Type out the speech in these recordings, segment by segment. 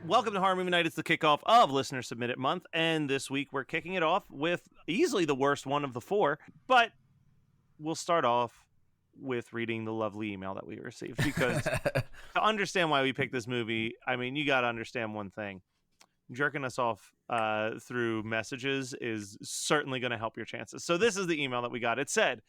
Welcome to Horror Movie Night. It's the kickoff of Listener Submitted Month, and this week we're kicking it off with easily the worst one of the four, but we'll start off with reading the lovely email that we received, because to understand why we picked this movie, I mean, you got to understand one thing. Jerking us off through messages is certainly going to help your chances. So this is the email that we got. It said,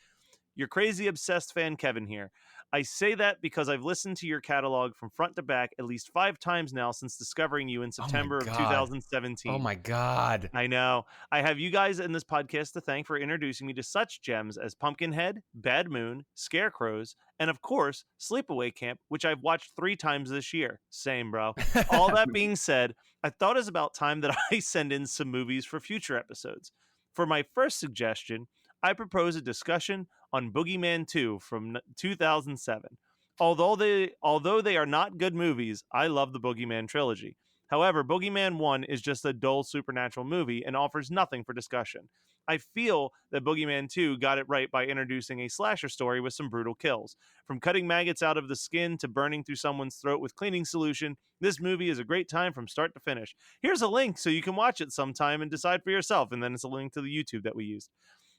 "Your crazy obsessed fan Kevin here. I say that because I've listened to your catalog from front to back at least 5 times now since discovering you in September of 2017. Oh my God. I know. I have you guys in this podcast to thank for introducing me to such gems as Pumpkinhead, Bad Moon, Scarecrows, and of course, Sleepaway Camp, which I've watched 3 times this year. Same, bro. All that being said, I thought it's about time that I send in some movies for future episodes. For my first suggestion, I propose a discussion on BoogeyMan 2 from 2007. Although they are not good movies, I love the BoogeyMan trilogy. However, BoogeyMan 1 is just a dull supernatural movie and offers nothing for discussion. I feel that BoogeyMan 2 got it right by introducing a slasher story with some brutal kills. From cutting maggots out of the skin to burning through someone's throat with cleaning solution, this movie is a great time from start to finish. Here's a link so you can watch it sometime and decide for yourself, and then it's a link to the YouTube that we used.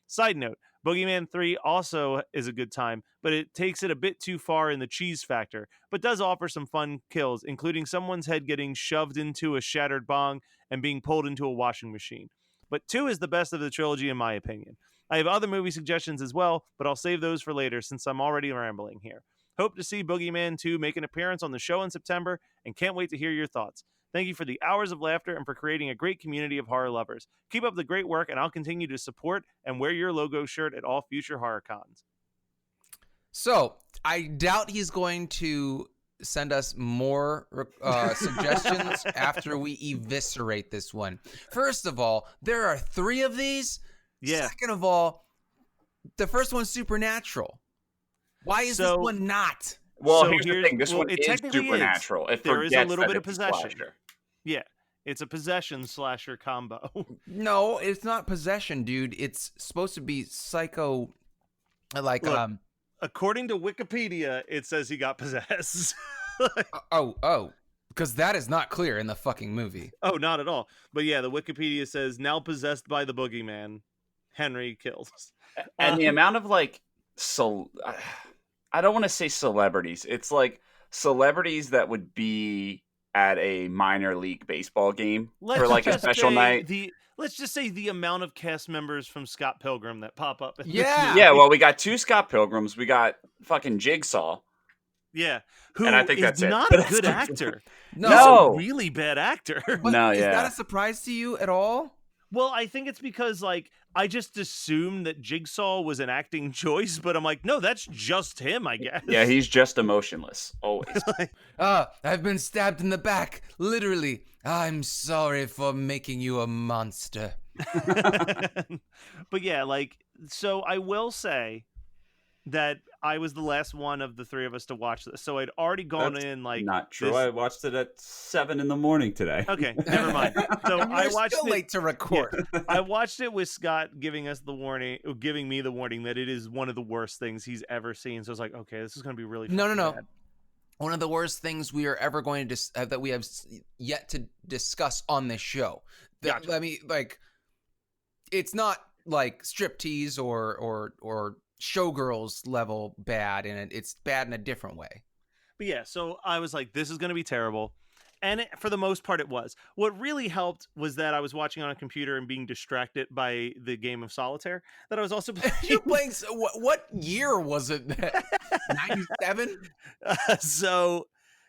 Side note, BoogeyMan 3 also is a good time, but it takes it a bit too far in the cheese factor, but does offer some fun kills, including someone's head getting shoved into a shattered bong and being pulled into a washing machine. But 2 is the best of the trilogy in my opinion. I have other movie suggestions as well, but I'll save those for later since I'm already rambling here. Hope to see BoogeyMan 2 make an appearance on the show in September, and can't wait to hear your thoughts. Thank you for the hours of laughter and for creating a great community of horror lovers. Keep up the great work, and I'll continue to support and wear your logo shirt at all future horror cons." So I doubt he's going to send us more suggestions after we eviscerate this one. First of all, there are 3 of these. Yeah. Second of all, the first one's supernatural. Why is this one not? Well, So here's the thing. This one is technically supernatural. It There is a forgets little that bit of it's a possession. slasher. Yeah, it's a possession slasher combo. No, it's not possession, dude. It's supposed to be psycho, like Look, according to Wikipedia, it says he got possessed. because that is not clear in the fucking movie. Oh, not at all. But yeah, the Wikipedia says, now possessed by the boogeyman, Henry kills. And the amount of I don't want to say celebrities. It's like celebrities that would be at a minor league baseball game for like a special night. Let's just say the amount of cast members from Scott Pilgrim that pop up. Yeah. Well, we got 2 Scott Pilgrims. We got fucking Jigsaw. Yeah, who and I think is that's not a good actor. No. He's a really bad actor. But No, is yeah. that a surprise to you at all? Well, I think it's because, like, I just assumed that Jigsaw was an acting choice, but I'm like, no, that's just him, I guess. Yeah, he's just emotionless, always. I've been stabbed in the back. Literally. I'm sorry for making you a monster. But yeah, like, so I will say that I was the last one of the 3 of us to watch this. So I'd already gone in like not true. I watched it at 7 a.m. today. Okay, never mind. So I watched still it late to record. Yeah, I watched it with Scott giving me the warning that it is one of the worst things he's ever seen. So I was like, okay, this is going to be really No. bad. One of the worst things we are ever going to that we have yet to discuss on this show. Gotcha. I mean, like, it's not like striptease or showgirls level bad, and it's bad in a different way. But yeah, so I was like, this is going to be terrible. And for the most part, it was. What really helped was that I was watching on a computer and being distracted by the game of solitaire that I was also playing. You're playing. What year was it? 97. So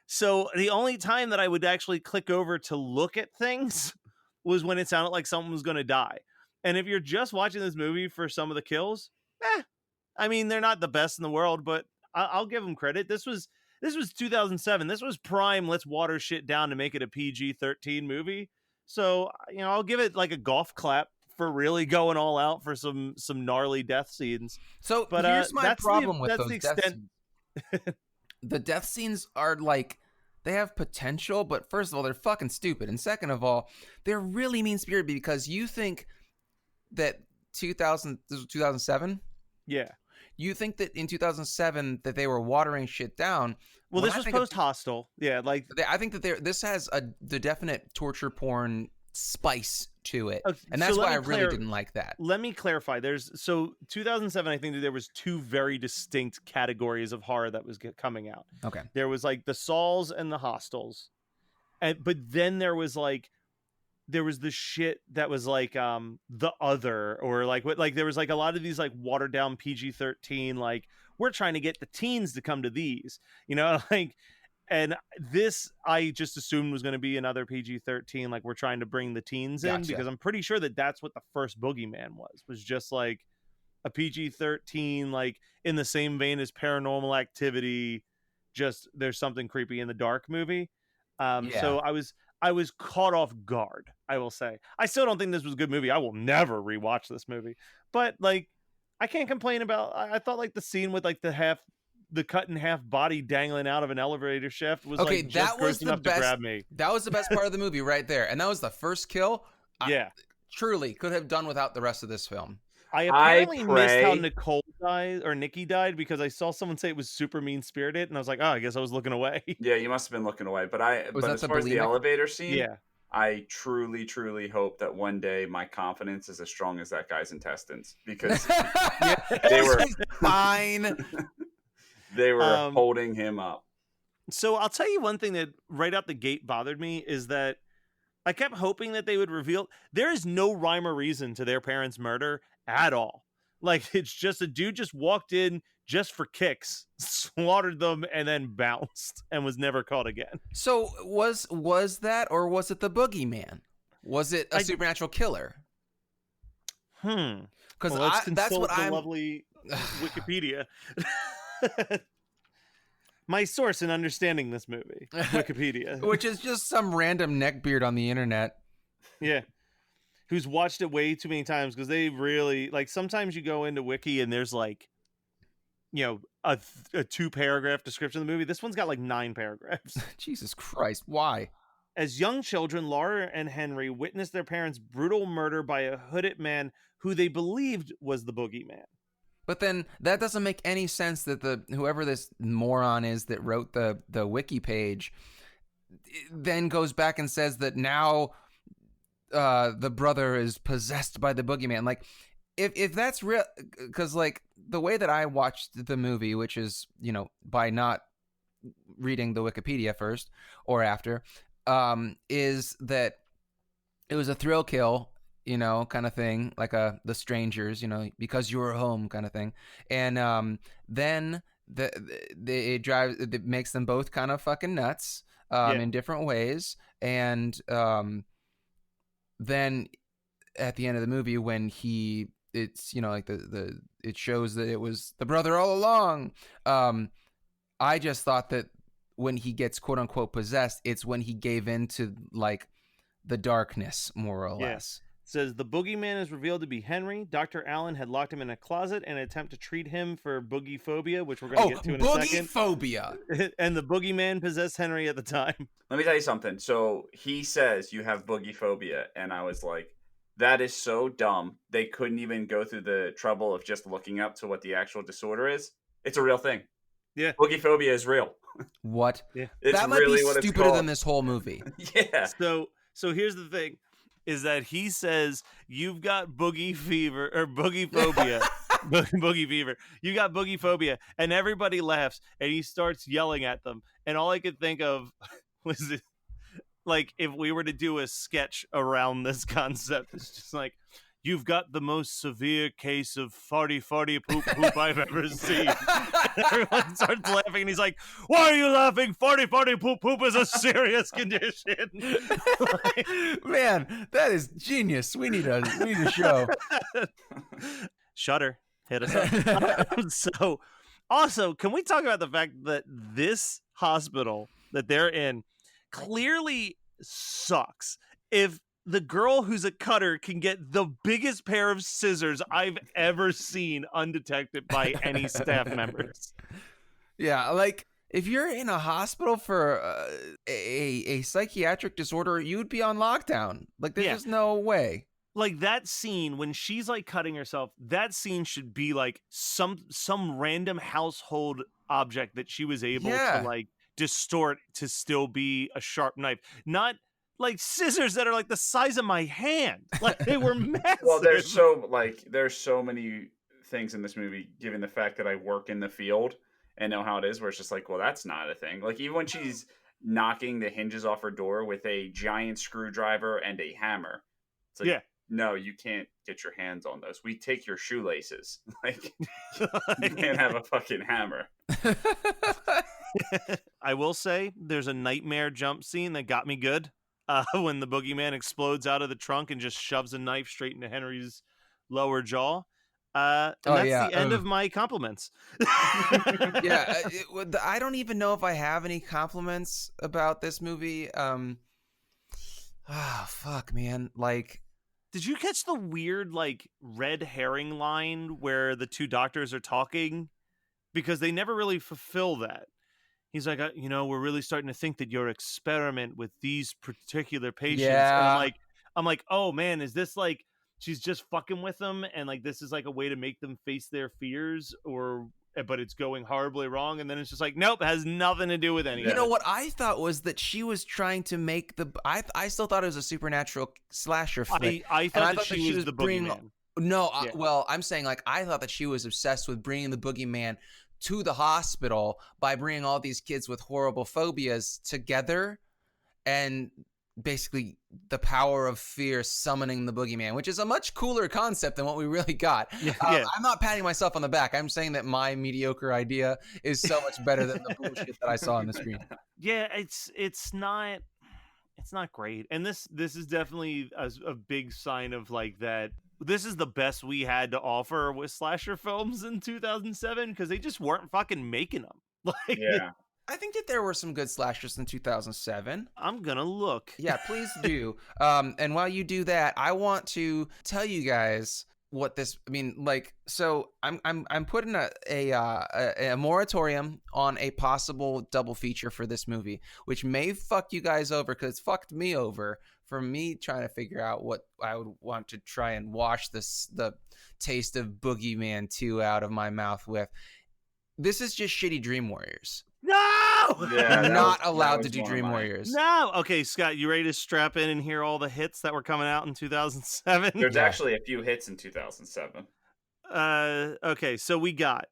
the only time that I would actually click over to look at things was when it sounded like someone was going to die. And if you're just watching this movie for some of the kills, I mean, they're not the best in the world, but I'll give them credit. This was 2007. This was prime. Let's water shit down to make it a PG-13 movie. So, I'll give it like a golf clap for really going all out for some gnarly death scenes. So, but here's my problem with those the death extent. scenes. The death scenes are like, they have potential, but first of all, they're fucking stupid. And second of all, they're really mean-spirited because you think that this was 2007? Yeah. You think that in 2007 that they were watering shit down. Well, when this I was think of post Hostel. Yeah, like I think that this has the definite torture porn spice to it, and so that's why I really didn't like that. let me clarify. There's 2007. I think that there was two very distinct categories of horror that was coming out. Okay. There was like the Sauls and the Hostels, but then there was the shit that was like the Other, or like what, like there was like a lot of these like watered down PG-13, like we're trying to get the teens to come to these, like. And this, I just assumed was going to be another PG-13, like we're trying to bring the teens in, Gotcha. because I'm pretty sure that that's what the first Boogeyman was just like a PG-13, like in the same vein as Paranormal Activity, just there's something creepy in the dark movie. So I was caught off guard, I will say. I still don't think this was a good movie. I will never rewatch this movie, but like I can't complain about. I thought like the scene with like the cut in half body dangling out of an elevator shaft was okay. like just That was gross the enough best. to grab me. That was the best part of the movie right there, and that was the first kill. Yeah, Truly could have done without the rest of this film. I apparently missed how pray- Nikki died, because I saw someone say it was super mean spirited, and I was like, oh, I guess I was looking away. Yeah, you must have been looking away. But Was that as the far as the bulimic? elevator scene, Yeah. I truly, truly hope that one day my confidence is as strong as that guy's intestines, because they were fine. they were holding him up. So I'll tell you one thing that right out the gate bothered me is that I kept hoping that they would reveal there is no rhyme or reason to their parents' murder at all. Like it's just a dude just walked in just for kicks, slaughtered them, and then bounced and was never caught again. So was that, or was it the Boogeyman? Was it a supernatural killer? Because Because that's what I'm. lovely Wikipedia. My source in understanding this movie, Wikipedia, Which is just some random neckbeard on the internet. Yeah, who's watched it way too many times, because they really like. Sometimes you go into Wiki and there's like, a 2-paragraph description of the movie. This one's got like 9 paragraphs. Jesus Christ, why? As young children, Laura and Henry witnessed their parents' brutal murder by a hooded man who they believed was the Boogeyman. But then that doesn't make any sense that whoever this moron is that wrote the wiki page then goes back and says that now the brother is possessed by the Boogeyman. Like, if that's real, because like the way that I watched the movie, which is, by not reading the Wikipedia first or after, is that it was a thrill kill, kind of thing, like the Strangers, because you were home kind of thing. And then it makes them both kind of fucking nuts in different ways. And then at the end of the movie, when it's like it shows that it was the brother all along. I just thought that when he gets quote unquote possessed, it's when he gave in to like the darkness, more or less. It says the Boogeyman is revealed to be Henry. Dr. Allen had locked him in a closet in an attempt to treat him for boogie phobia, which we're going to get to in a second. Boogie phobia. And the Boogeyman possessed Henry at the time. Let me tell you something. So he says you have boogie phobia, and I was like, that is so dumb. They couldn't even go through the trouble of just looking up to what the actual disorder is. It's a real thing. Yeah. Boogie phobia is real. What? Yeah. It's that might really be what it's stupider called. than this whole movie. Yeah. So here's the thing, is that he says you've got boogie fever or boogie phobia. Boogie fever. You got boogie phobia, and everybody laughs, and he starts yelling at them. And all I could think of was like if we were to do a sketch around this concept, it's just like, you've got the most severe case of farty poop I've ever seen. And everyone starts laughing, and he's like, why are you laughing? Farty poop is a serious condition. Man, that is genius. We need a show. Shudder, hit us up. So also, can we talk about the fact that this hospital that they're in clearly sucks? If the girl who's a cutter can get the biggest pair of scissors I've ever seen undetected by any staff members. Yeah, like if you're in a hospital for a psychiatric disorder, you'd be on lockdown. Like there's just no way. Like that scene when she's like cutting herself, that scene should be like some random household object that she was able to like distort to still be a sharp knife, not like scissors that are like the size of my hand. Like they were massive. Well, there's so many things in this movie, given the fact that I work in the field and know how it is, where it's just like, well, that's not a thing. Like even when she's knocking the hinges off her door with a giant screwdriver and a hammer, it's like, Yeah. no, you can't get your hands on those. We take your shoelaces. Like you can't have a fucking hammer. I will say there's a nightmare jump scene that got me good. When the boogeyman explodes out of the trunk and just shoves a knife straight into Henry's lower jaw. And that's the end of my compliments. Yeah, I don't even know if I have any compliments about this movie. Fuck, man. Like, did you catch the weird, like, red herring line where the two doctors are talking? Because they never really fulfill that. He's like, we're really starting to think that your experiment with these particular patients. Yeah. And I'm like, oh man, is this like she's just fucking with them, and like this is like a way to make them face their fears, but it's going horribly wrong, and then it's just like, nope, it has nothing to do with any of it. You know what I thought was that she was trying to make I still thought it was a supernatural slasher flick. I thought that she was the boogeyman. No, Yeah. well, I'm saying like I thought that she was obsessed with bringing the boogeyman to the hospital by bringing all these kids with horrible phobias together, and basically the power of fear summoning the boogeyman, which is a much cooler concept than what we really got. Yeah. I'm not patting myself on the back. I'm saying that my mediocre idea is so much better than the bullshit that I saw on the screen. Yeah, it's not great, and this is definitely a big sign of like that. This is the best we had to offer with slasher films in 2007 because they just weren't fucking making them. Like, Yeah. I think that there were some good slashers in 2007. I'm gonna look. Yeah, please do. And while you do that, I want to tell you guys what this. I mean, like, so I'm putting a moratorium on a possible double feature for this movie, which may fuck you guys over because it's fucked me over for me trying to figure out what I would want to try and wash the taste of Boogeyman 2 out of my mouth with. This is just shitty Dream Warriors. No! Yeah, I'm not allowed was to do one of Dream mine. Warriors. No! Okay, Scott, you ready to strap in and hear all the hits that were coming out in 2007? There's actually a few hits in 2007. Okay, so we got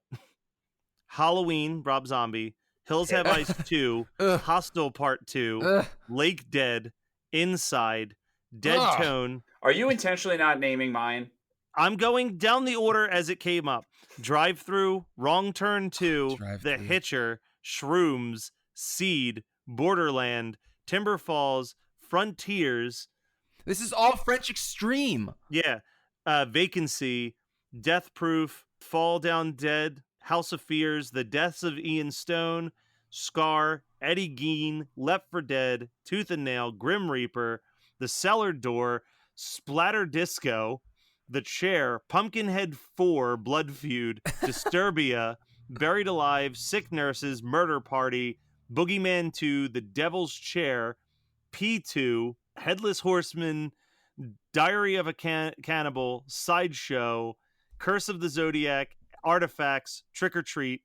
Halloween, Rob Zombie, Hills Have Eyes 2, Ugh. Hostel Part 2, Ugh. Lake Dead, Inside, Dead Ugh. Tone. Are you intentionally not naming mine? I'm going down the order as it came up. Drive Through, Wrong Turn 2, Drive The Thru. Hitcher, Shrooms, Seed, Borderland, Timber Falls, Frontiers. This is all French Extreme. Yeah. Vacancy, Death Proof, Fall Down Dead, House of Fears, The Deaths of Ian Stone, Scar, Eddie Gein, Left 4 Dead, Tooth and Nail, Grim Reaper, The Cellar Door, Splatter Disco, The Chair, Pumpkinhead 4, Blood Feud, Disturbia, Buried Alive, Sick Nurses, Murder Party, Boogeyman 2, The Devil's Chair, P2, Headless Horseman, Diary of a Cannibal, Sideshow, Curse of the Zodiac, Artifacts, Trick or Treat,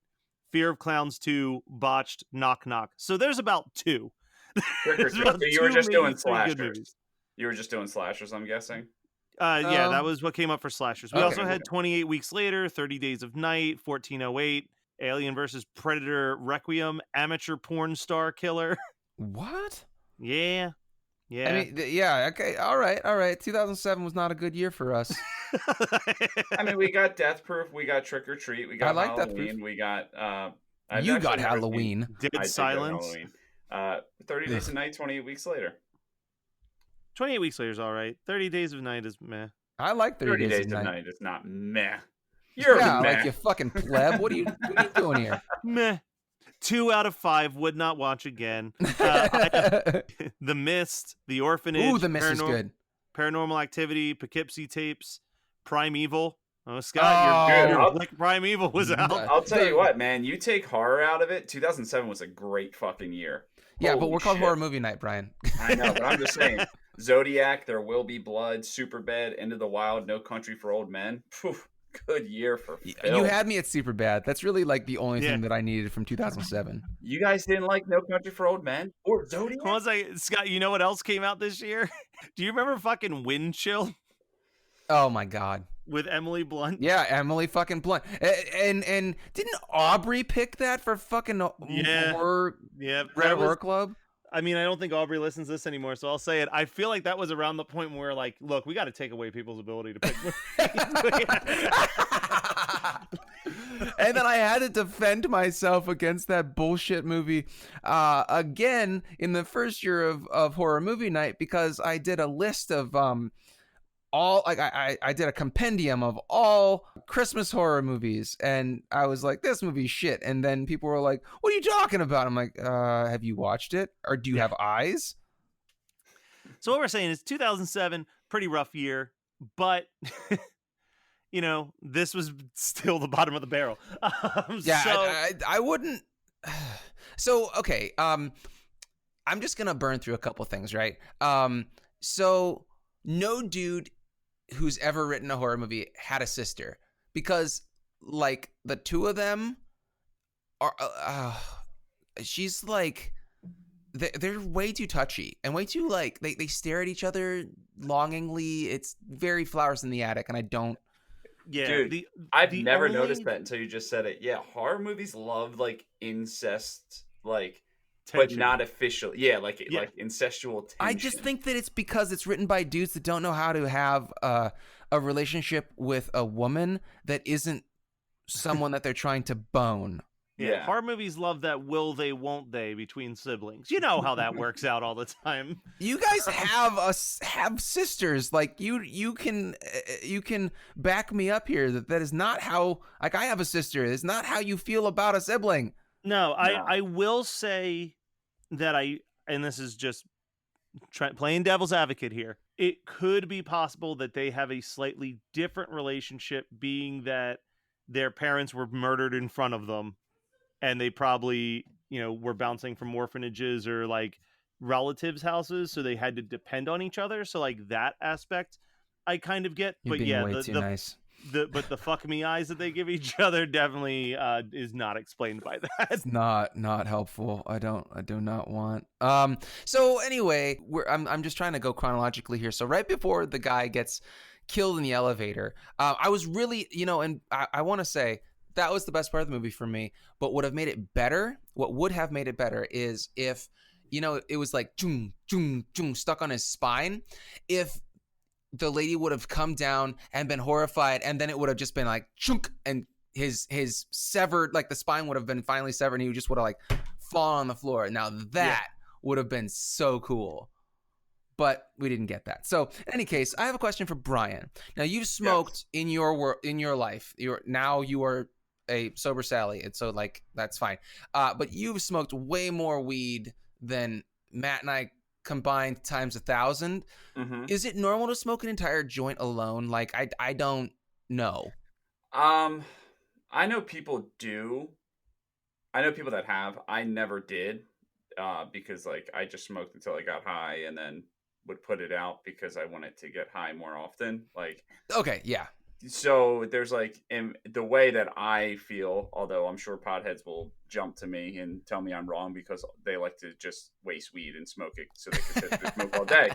Fear of Clowns 2, Botched, Knock Knock. So there's about 2. Trick or There's Treat. about So you were 2, just maybe doing 3 good slashers. movies. You were just doing slashers, I'm guessing. Yeah, that was what came up for slashers. We Okay, also had okay. 28 Weeks Later, 30 Days of Night, 1408, Alien vs. Predator Requiem, Amateur Porn Star Killer. What? Yeah. I mean, yeah, okay, all right. 2007 was not a good year for us. I mean, we got Death Proof, we got Trick or Treat, we got I like Death Halloween, Proof. we got. You got Halloween. I Dead did go Silence. Halloween. 30 Days of Night, 28 Weeks Later. 28 Weeks Later is all right. 30 Days of Night is meh. I like 30 Days of of Night. Night is not meh. You're Yeah, meh. like you fucking pleb. What are you doing here? Meh. 2 out of 5 would not watch again. The Mist, The Orphanage. Ooh, The Mist is good. Paranormal Activity, Poughkeepsie Tapes, Primeval. Oh, Scott, Oh. your Good. Blick Primeval was out. I'll tell you what, man. You take horror out of it. 2007 was a great fucking year. Yeah, but Holy we're called shit. Horror Movie Night, Brian. I know, but I'm just saying. Zodiac, There Will Be Blood, Superbad, Into the Wild, No Country for Old Men. Phew, good year for You film. had me at super bad. That's really like the only Yeah. thing that I needed from 2007. You guys didn't like No Country for Old Men or Zodiac? Hold on a second. Scott, you know what else came out this year? Do you remember fucking Wind Chill Oh my god. with Emily Blunt? Yeah, Emily fucking Blunt. And didn't Aubrey pick that for fucking Yeah. horror Yeah. Red that was- Horror Club? I mean, I don't think Aubrey listens to this anymore, so I'll say it. I feel like that was around the point where, like, look, we got to take away people's ability to pick movies. And then I had to defend myself against that bullshit movie again in the first year of horror movie night, because I did a list of all, like, I did a compendium of all Christmas horror movies, and I was like, this movie's shit. And then people were like, what are you talking about? I'm like, have you watched it, or do you have eyes? So what we're saying is 2007, pretty rough year, but you know, this was still the bottom of the barrel. Yeah, so, I wouldn't. So okay, I'm just gonna burn through a couple things, right? So no dude who's ever written a horror movie had a sister, because like the two of them are, she's like, they're way too touchy and way too, like, they stare at each other longingly. It's very Flowers in the Attic, and I don't. yeah, Dude, I've the never only noticed that until you just said it. Yeah, horror movies love like incest, like, but tension. not official. Yeah, like Yeah. like incestual tension. I just think that it's because it's written by dudes that don't know how to have a relationship with a woman that isn't someone that they're trying to bone. Yeah. Horror movies love that will they, won't they between siblings. You know how that works out all the time. You guys have sisters. Like, you can back me up here. That is not how, like, I have a sister. It's not how you feel about a sibling. No, No. I will say that and this is just playing devil's advocate here. It could be possible that they have a slightly different relationship, being that their parents were murdered in front of them, and they probably, you know, were bouncing from orphanages or like relatives' houses, so they had to depend on each other. So like that aspect, I kind of get. You're But being yeah, way the too nice. but the fuck me eyes that they give each other definitely is not explained by that. It's not helpful. I do not want. So anyway, I'm just trying to go chronologically here. So right before the guy gets killed in the elevator, I was really, you know, and I want to say that was the best part of the movie for me. But what would have made it better is if, you know, it was like chung chung chung stuck on his spine. If the lady would have come down and been horrified, and then it would have just been like chunk, and his severed, like the spine would have been finally severed, and he just would have like fallen on the floor. Now that would have been so cool. But we didn't get that. So in any case, I have a question for Brian. Now, you've smoked in your life. You are a sober Sally, and so like that's fine. But you've smoked way more weed than Matt and I combined times 1,000. Mhm. Is it normal to smoke an entire joint alone? Like, I don't know. I know people do. I know people that have. I never did, because like I just smoked until I got high and then would put it out because I wanted to get high more often. Like, Okay, yeah. so there's like, in the way that I feel, although I'm sure potheads will jump to me and tell me I'm wrong because they like to just waste weed and smoke it so they can sit there and smoke all day,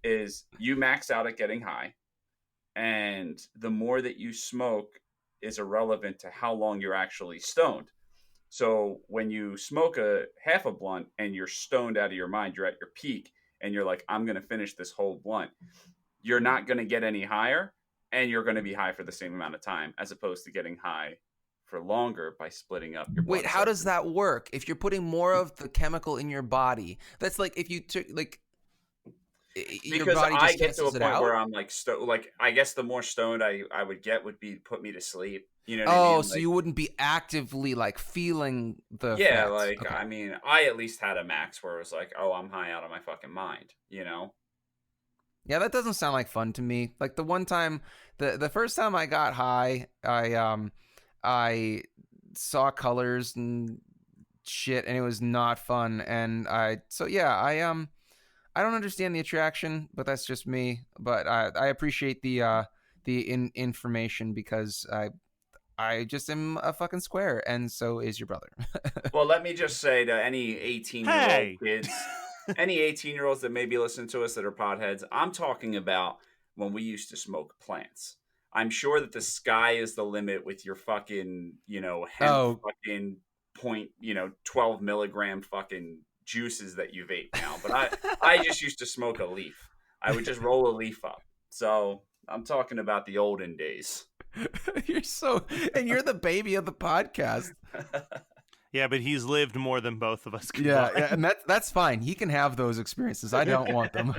is you max out at getting high, and the more that you smoke is irrelevant to how long you're actually stoned. So when you smoke a half a blunt and you're stoned out of your mind, you're at your peak and you're like, I'm going to finish this whole blunt. You're not going to get any higher, and you're going to be high for the same amount of time, as opposed to getting high for longer by splitting up your blood. Wait, how does that work? If you're putting more of the chemical in your body, that's like if you took like your Because body I just get to a cancels it point out? where I'm like, like, I guess the more stoned I would get would be put me to sleep. You know what I Oh, mean? so Like, you wouldn't be actively like feeling the yeah, effects. like, Okay. I mean, I at least had a max where it was like, oh, I'm high out of my fucking mind, you know? Yeah, that doesn't sound like fun to me. Like the one time, the first time I got high, I saw colors and shit, and it was not fun. And I don't understand the attraction, but that's just me. But I appreciate the information because I just am a fucking square, and so is your brother. Well, let me just say to any 18-year-old Hey. kids, any 18-year-olds that may be listening to us that are potheads, I'm talking about when we used to smoke plants. I'm sure that the sky is the limit with your fucking, hemp fucking 12 milligram fucking juices that you vape now. But I just used to smoke a leaf. I would just roll a leaf up. So I'm talking about the olden days. You're the baby of the podcast. Yeah, but he's lived more than both of us Yeah, combined. and that's fine. He can have those experiences. I don't want them.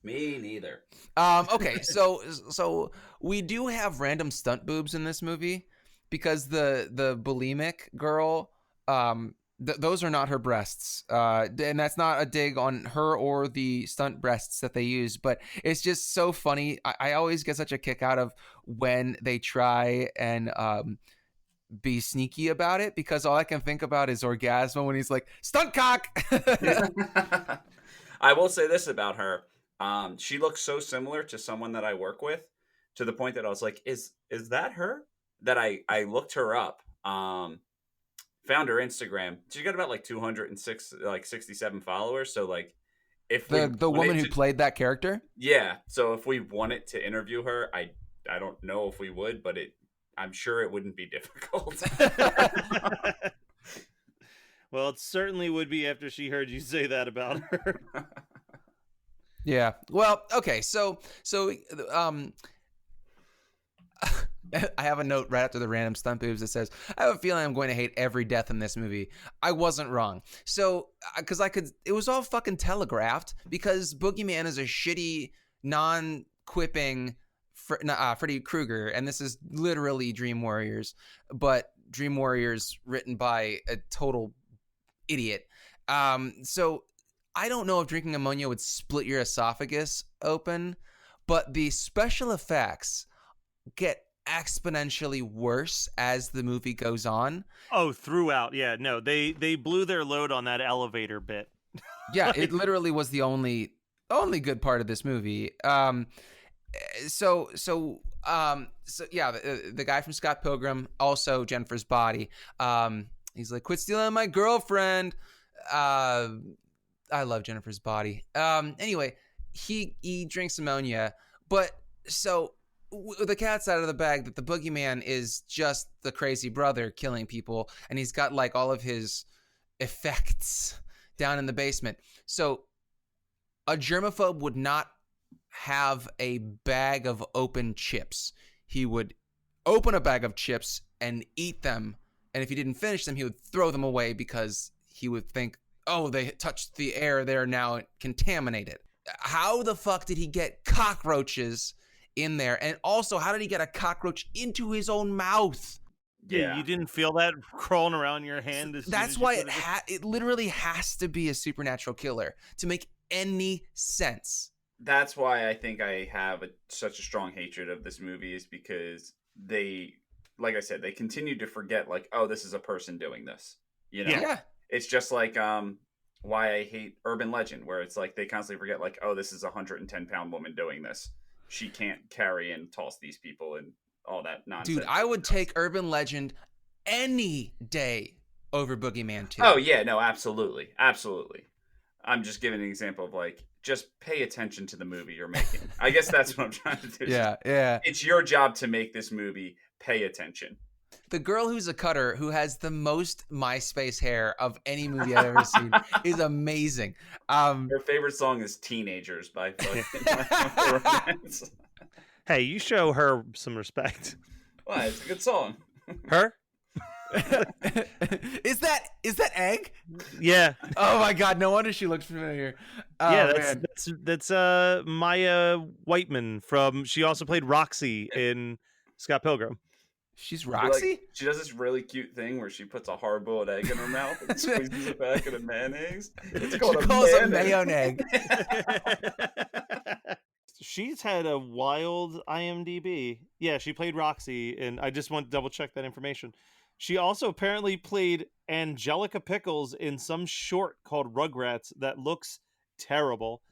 Me neither. Okay, so we do have random stunt boobs in this movie because the bulimic girl, those are not her breasts, and that's not a dig on her or the stunt breasts that they use, but it's just so funny. I always get such a kick out of when they try and be sneaky about it, because all I can think about is Orgasmo when he's like, stunt cock. I will say this about her. She looks so similar to someone that I work with, to the point that I was like, is that her? That I looked her up. Found her Instagram. She got about like 267 followers. So like, if the woman who played that character. Yeah. So if we wanted to interview her, I don't know if we would, but I'm sure it wouldn't be difficult. Well, it certainly would be after she heard you say that about her. Yeah. Well, okay. So I have a note right after the random stunt boobs that says, I have a feeling I'm going to hate every death in this movie. I wasn't wrong. So, because it was all fucking telegraphed, because BoogeyMan is a shitty, non-quipping Freddy Krueger, and this is literally Dream Warriors, but Dream Warriors written by a total idiot. So I don't know if drinking ammonia would split your esophagus open, but the special effects get exponentially worse as the movie goes on. Oh, throughout. Yeah, no, they blew their load on that elevator bit. Yeah, it literally was the only good part of this movie. So yeah, the guy from Scott Pilgrim, also Jennifer's body. He's like, quit stealing my girlfriend. I love Jennifer's body. Anyway, he drinks ammonia, but so the cat's out of the bag that the boogeyman is just the crazy brother killing people, and he's got like all of his effects down in the basement. So a germaphobe would not have a bag of open chips. He would open a bag of chips and eat them, and if he didn't finish them, he would throw them away because he would think, oh, they touched the air, they're now contaminated. How the fuck did he get cockroaches in there? And also, how did he get a cockroach into his own mouth? Yeah, you didn't feel that crawling around your hand. That's why it literally has to be a supernatural killer to make any sense. That's why I think I have such a strong hatred of this movie, is because they, like I said, they continue to forget, like, oh, this is a person doing this. You know? Yeah. It's just like why I hate Urban Legend, where it's like they constantly forget, like, oh, this is a 110-pound woman doing this. She can't carry and toss these people and all that nonsense. Dude, I would take Urban Legend any day over BoogeyMan 2. Oh, yeah, no, absolutely. Absolutely. I'm just giving an example of, like, just pay attention to the movie you're making. I guess that's what I'm trying to do. Yeah. It's your job to make this movie. Pay attention. The girl who's a cutter, who has the most MySpace hair of any movie I've ever seen, is amazing. Her favorite song is Teenagers by fucking Hey, you show her some respect. Why? It's a good song. Her? Is that Egg? Yeah. Oh my god, no wonder she looks familiar. Yeah, that's Maya Whiteman from. She also played Roxy in Scott Pilgrim. She's Roxy? She does this really cute thing where she puts a hard-boiled egg in her mouth and squeezes it back in a mayonnaise. It's called she calls it mayo egg. She's had a wild IMDb. Yeah, she played Roxy, and I just want to double-check that information. She also apparently played Angelica Pickles in some short called Rugrats that looks terrible.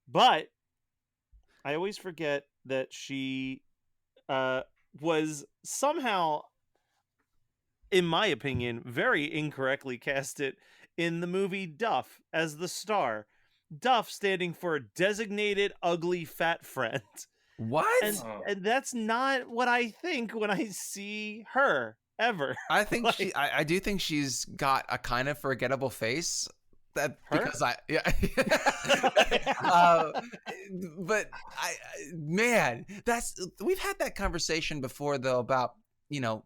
But I always forget that she was somehow, in my opinion, very incorrectly casted in the movie Duff as the star. Duff standing for designated ugly fat friend. What? And that's not what I think when I see her ever. I think Like- I do think she's got a kind of forgettable face. That Her? because but man, we've had that conversation before though about, you know,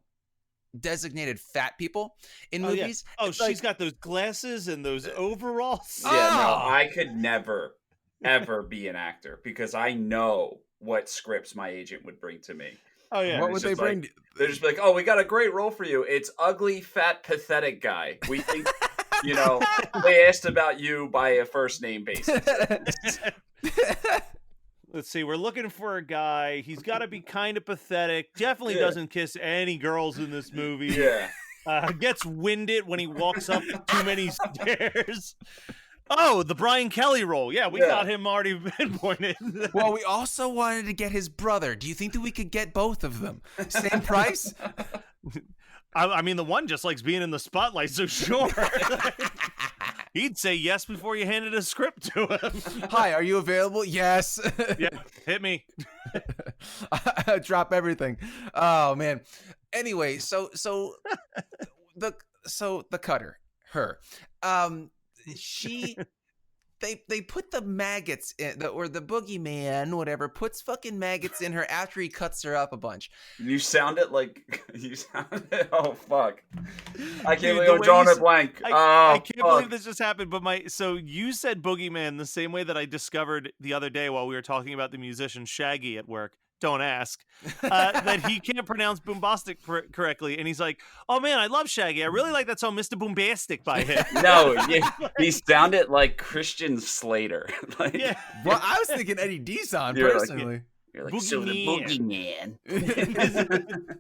designated fat people in Oh, yeah. movies. Oh, It's she's like, got those glasses and those overalls. Yeah, no, Oh! I could never, ever be an actor because I know what scripts my agent would bring to me. Oh yeah. what it's would they just like- bring? They're just like, oh, we got a great role for you. It's ugly, fat, pathetic guy. We think, you know, they asked about you by a first name basis. Let's see. We're looking for a guy. He's got to be kind of pathetic. Definitely Yeah. doesn't kiss any girls in this movie. Yeah. Gets winded when he walks up too many stairs. Oh, the Brian Kelly role. Yeah, we Yeah. got him already pinpointed. Well, we also wanted to get his brother. Do you think that we could get both of them? Same price? I mean, the one just likes being in the spotlight, so sure. He'd say yes before you handed a script to him. Hi, are you available? Yes. Yeah, hit me. Drop everything. Oh man. Anyway, so the cutter, her, she, they put the maggots in, or the boogeyman, whatever, puts fucking maggots in her after he cuts her up a bunch. You sounded like oh fuck. I can't Dude, believe the I'm way drawing you a blank. I can't fuck. believe this just happened. But so you said boogeyman the same way that I discovered the other day while we were talking about the musician Shaggy at work. Don't ask. That he can't pronounce boombastic correctly, and he's like, "Oh man, I love Shaggy. I really like that song, Mr. Boombastic by him." No, he sounded like Christian Slater. Like, Yeah. Well, I was thinking Eddie Deason You're like- personally. you're like, so the Boogeyman. boogeyman.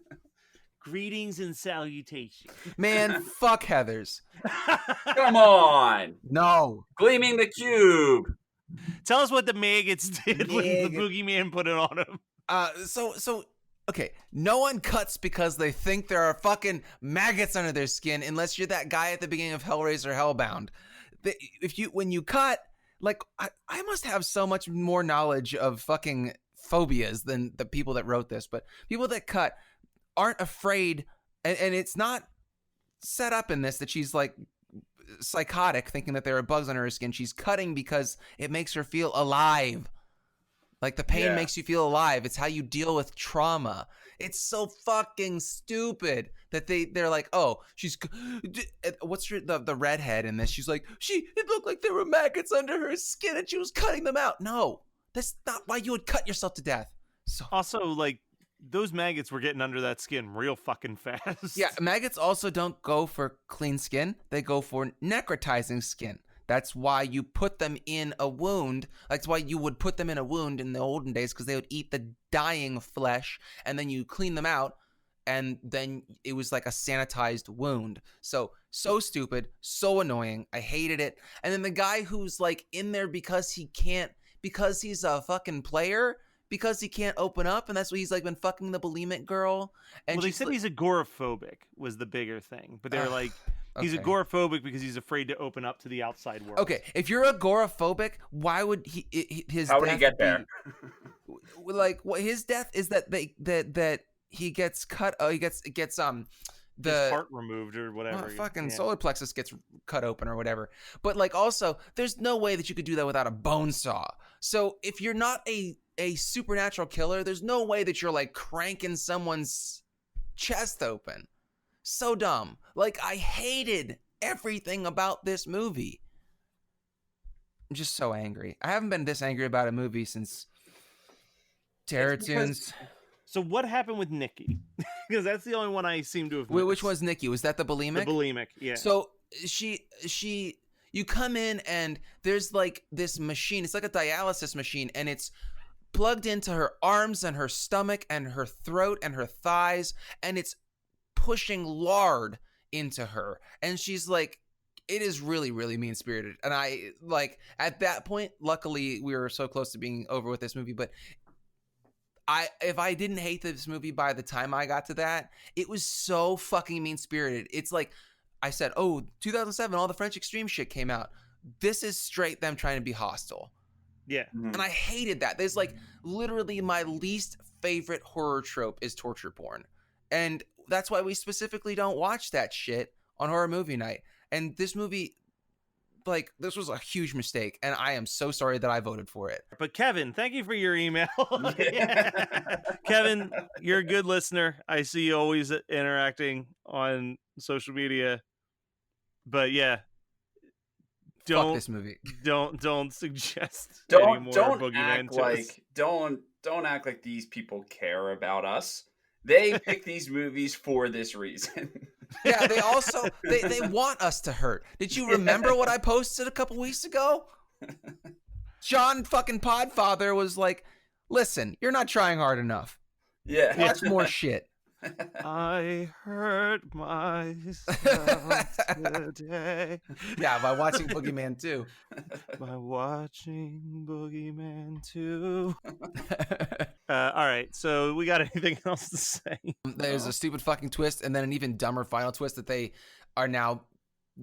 Greetings and salutations. Man, fuck Heathers. Come on. No. Gleaming the cube. Tell us what the maggots did when the Maggot. boogeyman put it on him. So okay, no one cuts because they think there are fucking maggots under their skin unless you're that guy at the beginning of Hellraiser Hellbound. When you cut, like I must have so much more knowledge of fucking phobias than the people that wrote this, but people that cut aren't afraid, and it's not set up in this that she's like psychotic thinking that there are bugs under her skin. She's cutting because it makes her feel alive. Like the pain Yeah. makes you feel alive. It's how you deal with trauma. It's so fucking stupid that they're like, oh, she's what's the redhead in this? She's like, it looked like there were maggots under her skin and she was cutting them out. No, that's not why you would cut yourself to death. So Also, like, those maggots were getting under that skin real fucking fast. yeah, maggots also don't go for clean skin. They go for necrotizing skin. That's why you put them in a wound. That's why you would put them in a wound in the olden days, because they would eat the dying flesh and then you clean them out and then it was like a sanitized wound. So stupid, so annoying. I hated it. And then the guy who's like in there because he's a fucking player, because he can't open up, and that's why he's like been fucking the bulimic girl. And Well, they she's said like, he's agoraphobic was the bigger thing, but they were like, he's okay. agoraphobic because he's afraid to open up to the outside world. Okay, if you're agoraphobic, why would his How would he death get there? be- like what his death is that that he gets cut. He gets His the heart removed or whatever. fucking Yeah. solar plexus gets cut open or whatever. But like also, there's no way that you could do that without a bone saw. So if you're not a supernatural killer, there's no way that you're like cranking someone's chest open. So dumb. Like I hated everything about this movie. I'm just so angry. I haven't been this angry about a movie since Terror It's because- Tunes. So what happened with Nikki? Because that's the only one I seem to have. Wait, which missed. was Nikki? Was that the bulimic? The bulimic, yeah. So you come in and there's like this machine. It's like a dialysis machine, and it's plugged into her arms and her stomach and her throat and her thighs, and it's pushing lard into her. And she's like It is really, really mean spirited. And I like at that point, luckily we were so close to being over with this movie, but if I didn't hate this movie by the time I got to that, it was so fucking mean spirited. It's like I said, oh, 2007, all the French Extreme shit came out. This is straight them trying to be hostile. Yeah. And I hated that. There's like literally my least favorite horror trope is torture porn. And that's why we specifically don't watch that shit on horror movie night. And this movie, like, this was a huge mistake, and I am so sorry that I voted for it. But Kevin, thank you for your email. Kevin, you're a good listener. I see you always interacting on social media. But yeah, Fuck this movie. Don't suggest Don't any more Boogeyman act to us. like don't act like these people care about us. They pick these movies for this reason. Yeah, they also they want us to hurt. Did you remember what I posted a couple weeks ago? John fucking Podfather was like, "Listen, you're not trying hard enough. Yeah. Watch more shit." I hurt myself today Yeah, by watching Boogeyman 2. by watching Boogeyman 2. All right, so we got anything else to say? There's a stupid fucking twist, and then an even dumber final twist that they are now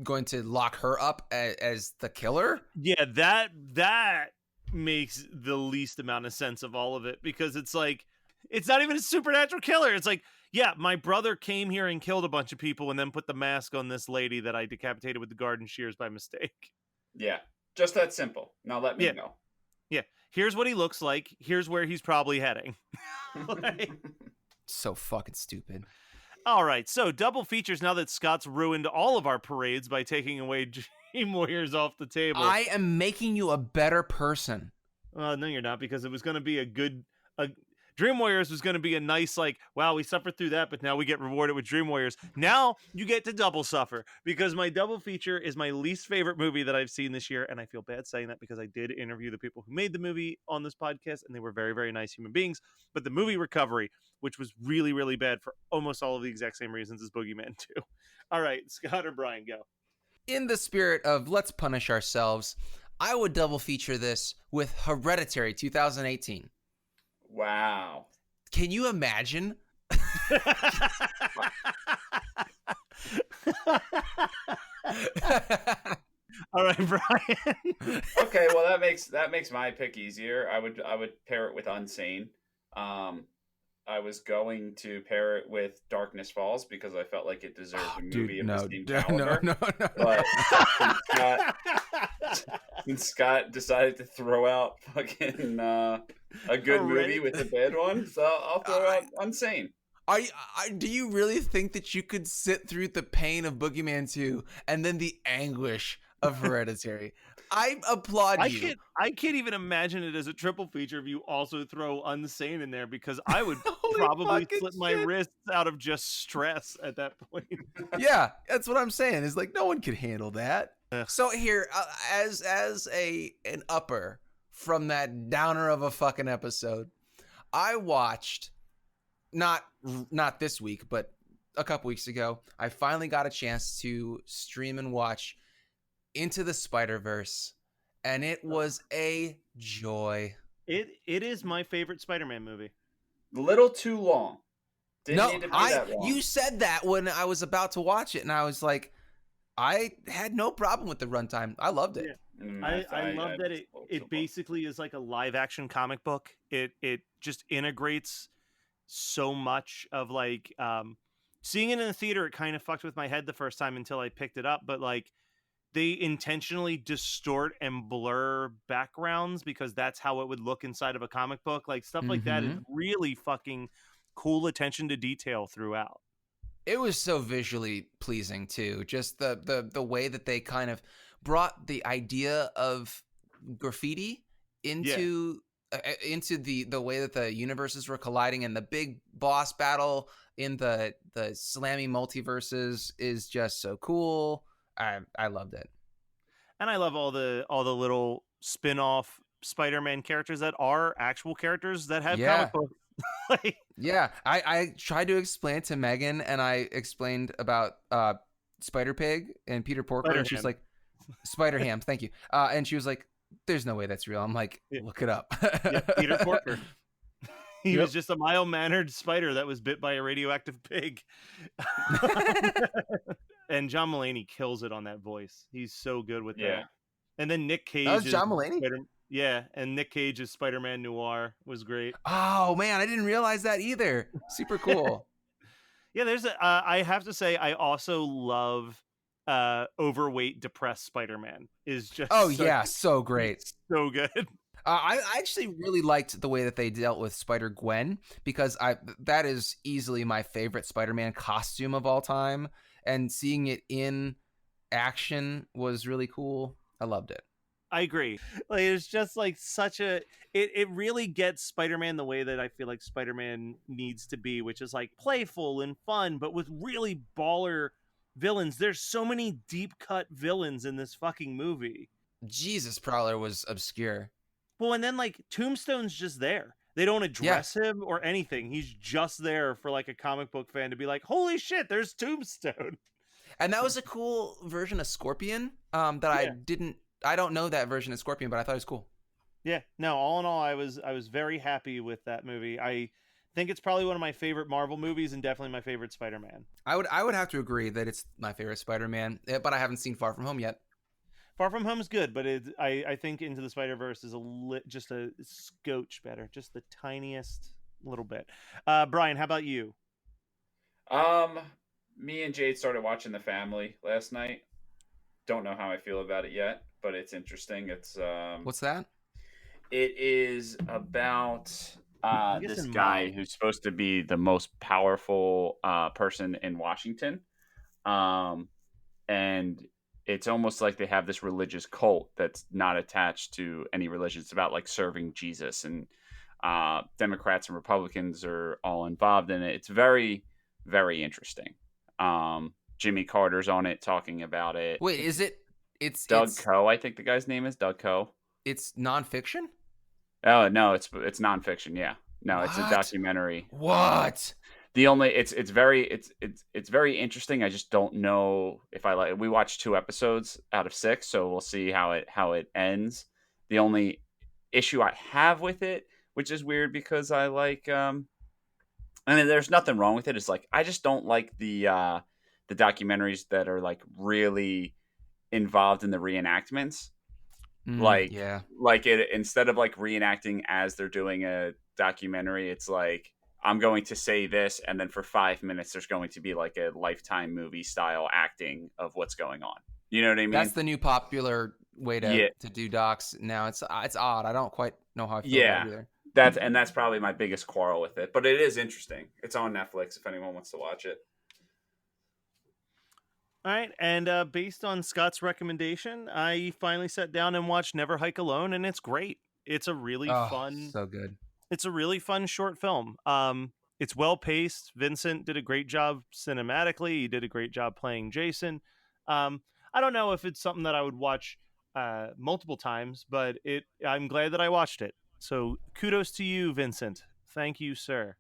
going to lock her up as the killer. Yeah, that makes the least amount of sense of all of it, because it's like, it's not even a supernatural killer. It's like, yeah, my brother came here and killed a bunch of people and then put the mask on this lady that I decapitated with the garden shears by mistake. Yeah. Just that simple. Now let me go. Yeah, here's what he looks like. Here's where he's probably heading. Like, So fucking stupid. all right, so double features now that Scott's ruined all of our parades by taking away Dream Warriors off the table. I am making you a better person. No, you're not, because it was going to be Dream Warriors was going to be a nice, like, wow, we suffered through that, but now we get rewarded with Dream Warriors. Now you get to double suffer, because my double feature is my least favorite movie that I've seen this year, and I feel bad saying that because I did interview the people who made the movie on this podcast, and they were very, very nice human beings. But the movie Recovery, which was really, really bad for almost all of the exact same reasons as Boogeyman 2. All right, Scott or Brian, go. In the spirit of let's punish ourselves, I would double feature this with Hereditary 2018. Wow. Can you imagine? All right, Brian. Okay, well that makes my pick easier. I would pair it with Unsane. I was going to pair it with Darkness Falls because I felt like it deserved a movie of the same caliber. No. But since Scott decided to throw out fucking a good movie with a bad one, so I'll throw out Unsane. Do you really think that you could sit through the pain of Boogeyman 2 and then the anguish of Hereditary? I applaud you. I can't even imagine it as a triple feature if you also throw Unsane in there, because I would Holy probably fucking slip my shit. wrists out of just stress at that point. Yeah, that's what I'm saying. Is like no one could handle that. Ugh. So here, as an upper from that downer of a fucking episode, I watched not this week, but a couple weeks ago. I finally got a chance to stream and watch Into the Spider-Verse, and it was a joy. It is my favorite Spider-Man movie. A little too long. Didn't need to be No, that long. you said that when I was about to watch it, and I was like, I had no problem with the runtime. I loved it. Yeah. I love that it basically is like a live action comic book. It just integrates so much of like seeing it in the theater. It kind of fucked with my head the first time until I picked it up, but like they intentionally distort and blur backgrounds because that's how it would look inside of a comic book. Like stuff like that is really fucking cool attention to detail throughout. It was so visually pleasing too. Just the way that they kind of brought the idea of graffiti into the way that the universes were colliding, and the big boss battle in the slammy multiverses is just so cool. I loved it. And I love all the little spin-off Spider-Man characters that are actual characters that have comic books. Like, yeah, I tried to explain it to Megan, and I explained about Spider Pig and Peter Porker, and she was Spider-Ham. like, Spider Ham, thank you. And she was like, "There's no way that's real." I'm like, Yeah. "Look it up." Yeah, Peter Porker. He Yep. was just a mild-mannered spider that was bit by a radioactive pig. And John Mulaney kills it on that voice. He's so good with Yeah. that. And then Nick Cage. That was is John Mulaney? Yeah, and Nick Cage is Spider-Man Noir was great. Oh man, I didn't realize that either. Super cool. Yeah, there's I have to say, I also love overweight, depressed Spider-Man. Is just Oh yeah, so great. so good. I actually really liked the way that they dealt with Spider-Gwen, because that is easily my favorite Spider-Man costume of all time, and seeing it in action was really cool. I loved it. I agree. Like, it's just like such a it really gets Spider-Man the way that I feel like Spider-Man needs to be, which is like playful and fun, but with really baller villains. There's so many deep cut villains in this fucking movie. Jesus, Prowler was obscure. Well, and then like Tombstone's just there. They don't address him or anything. He's just there for like a comic book fan to be like, holy shit, there's Tombstone. And that was a cool version of Scorpion that I don't know that version of Scorpion, but I thought it was cool. Yeah, no, all in all, I was very happy with that movie. I think it's probably one of my favorite Marvel movies and definitely my favorite Spider-Man. I would have to agree that it's my favorite Spider-Man, but I haven't seen Far From Home yet. Far From Home is good, but I think Into the Spider-Verse is just a scotch better, just the tiniest little bit. Brian, how about you? Me and Jade started watching The Family last night. Don't know how I feel about it yet, but it's interesting. It's What's that? It is about this guessing guy mom. who's supposed to be the most powerful person in Washington, and it's almost like they have this religious cult that's not attached to any religion. It's about like serving Jesus, and Democrats and Republicans are all involved in it. It's very, very interesting. Jimmy Carter's on it talking about it. Wait, is it? It's Doug Coe, I think the guy's name is Doug Coe. It's nonfiction? Oh no, it's nonfiction. Yeah, no, it's a What? documentary. What? The only it's very interesting. I just don't know if I like. We watched 2 episodes out of 6, so we'll see how it ends. The only issue I have with it, which is weird because I like I mean, there's nothing wrong with it. It's like I just don't like the documentaries that are like really involved in the reenactments. Like it, instead of like reenacting as they're doing a documentary, it's like I'm going to say this, and then for 5 minutes there's going to be like a Lifetime movie style acting of what's going on. You know what I mean? That's the new popular way to do docs now. It's odd. I don't quite know how I feel about it either. That's probably my biggest quarrel with it, but it is interesting. It's on Netflix if anyone wants to watch it. All right, and based on Scott's recommendation, I finally sat down and watched Never Hike Alone, and it's great. It's a really fun, so good. It's a really fun short film. It's well paced. Vincent did a great job cinematically. He did a great job playing Jason. I don't know if it's something that I would watch multiple times, but I'm glad that I watched it. So kudos to you, Vincent. Thank you, sir.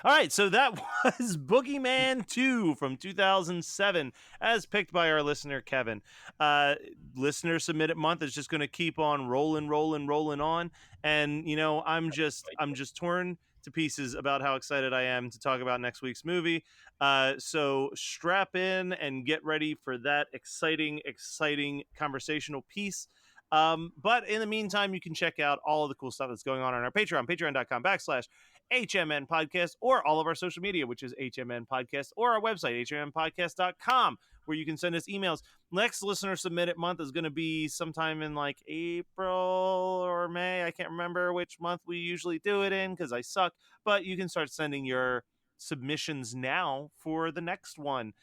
All right, so that was BoogeyMan 2 from 2007, as picked by our listener, Kevin. Listener submitted month is just going to keep on rolling on. And, you know, I'm just torn to pieces about how excited I am to talk about next week's movie. So strap in and get ready for that exciting conversational piece. But in the meantime, you can check out all of the cool stuff that's going on our Patreon, patreon.com/HMN podcast, or all of our social media, which is HMN podcast, or our website, hmnpodcast.com, where you can send us emails. Next listener submitted month is going to be sometime in like April or May. I can't remember which month we usually do it in because I suck, but you can start sending your submissions now for the next one.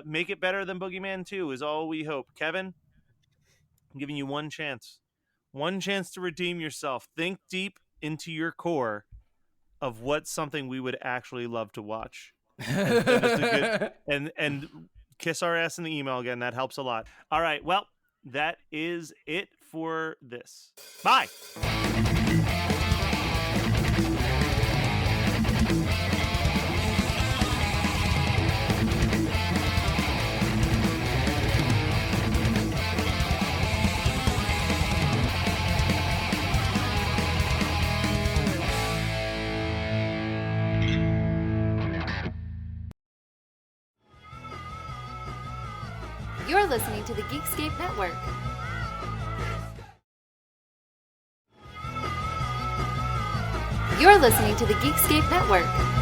Make it better than BoogeyMan 2 is all we hope. Kevin, I'm giving you one chance to redeem yourself. Think deep into your core of what's something we would actually love to watch. And kiss our ass in the email again. That helps a lot. All right. Well, that is it for this. Bye. You're listening to the Geekscape Network. You're listening to the Geekscape Network.